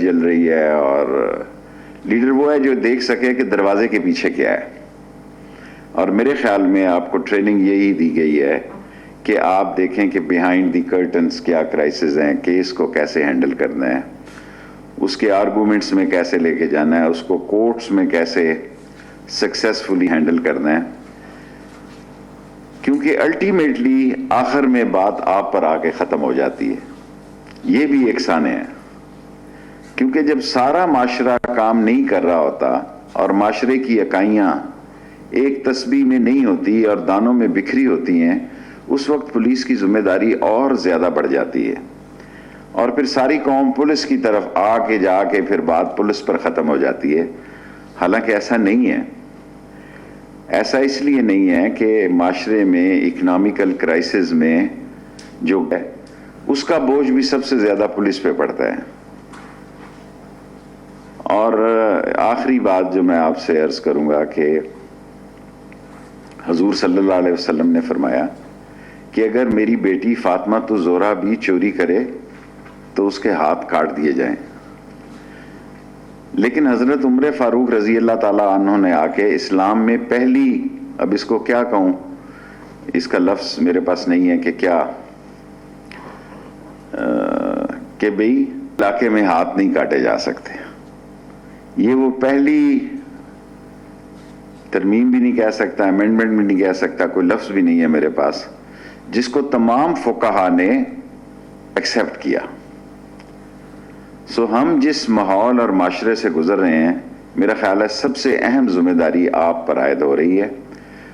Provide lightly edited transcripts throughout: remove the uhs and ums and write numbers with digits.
جل رہی ہے، اور لیڈر وہ ہے جو دیکھ سکے کہ دروازے کے پیچھے کیا ہے. اور میرے خیال میں آپ کو ٹریننگ یہی دی گئی ہے کہ آپ دیکھیں کہ بیہائنڈ دی کرٹنز کیا کرائسز ہیں، کیس کو کیسے ہینڈل کرنا ہے، اس کے آرگومنٹس میں کیسے لے کے جانا ہے، اس کو کورٹس میں کیسے سکسیسفلی ہینڈل کرنا ہے. کیونکہ الٹیمیٹلی آخر میں بات آپ پر آ کے ختم ہو جاتی ہے. یہ بھی ایک سانے ہے، کیونکہ جب سارا معاشرہ کام نہیں کر رہا ہوتا اور معاشرے کی اکائیاں ایک تسبیح میں نہیں ہوتی اور دانوں میں بکھری ہوتی ہیں، اس وقت پولیس کی ذمہ داری اور زیادہ بڑھ جاتی ہے، اور پھر ساری قوم پولیس کی طرف آ کے جا کے پھر بات پولیس پر ختم ہو جاتی ہے. حالانکہ ایسا نہیں ہے. ایسا اس لیے نہیں ہے کہ معاشرے میں اکنامیکل کرائسس میں جو ہے اس کا بوجھ بھی سب سے زیادہ پولیس پہ پڑتا ہے. اور آخری بات جو میں آپ سے عرض کروں گا کہ حضور صلی اللہ علیہ وسلم نے فرمایا کہ اگر میری بیٹی فاطمہ تو زہرا بھی چوری کرے تو اس کے ہاتھ کاٹ دیے جائیں. لیکن حضرت عمر فاروق رضی اللہ تعالیٰ عنہ نے آ کے اسلام میں پہلی، اب اس کو کیا کہوں، اس کا لفظ میرے پاس نہیں ہے کہ کیا، کہ بھئی علاقے میں ہاتھ نہیں کاٹے جا سکتے. یہ وہ پہلی ترمیم بھی نہیں کہہ سکتا، امینڈمنٹ بھی نہیں کہہ سکتا، کوئی لفظ بھی نہیں ہے میرے پاس، جس کو تمام فقہا نے ایکسیپٹ کیا. سو ہم جس ماحول اور معاشرے سے گزر رہے ہیں، میرا خیال ہے سب سے اہم ذمہ داری آپ پر عائد ہو رہی ہے،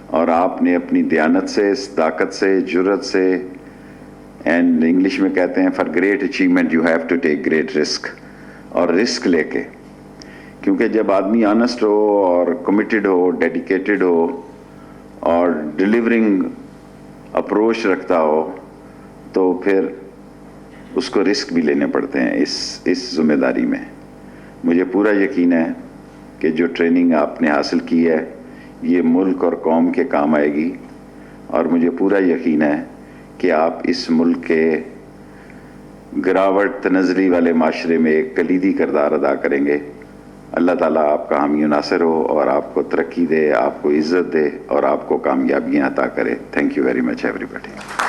اور آپ نے اپنی دیانت سے، صداقت سے، جرأت سے، اینڈ انگلش میں کہتے ہیں for great achievement you have to take great risk, اور رسک لے کے، کیونکہ جب آدمی آنسٹ ہو اور کمیٹڈ ہو، ڈیڈیکیٹڈ ہو اور ڈیلیورنگ اپروچ رکھتا ہو، تو پھر اس کو رسک بھی لینے پڑتے ہیں اس ذمہ داری میں. مجھے پورا یقین ہے کہ جو ٹریننگ آپ نے حاصل کی ہے یہ ملک اور قوم کے کام آئے گی، اور مجھے پورا یقین ہے کہ آپ اس ملک کے گراوٹ تنزلی والے معاشرے میں ایک کلیدی کردار ادا کریں گے. اللہ تعالیٰ آپ کا حامی و ناصر ہو، اور آپ کو ترقی دے، آپ کو عزت دے، اور آپ کو کامیابیاں عطا کرے. Thank you very much every body.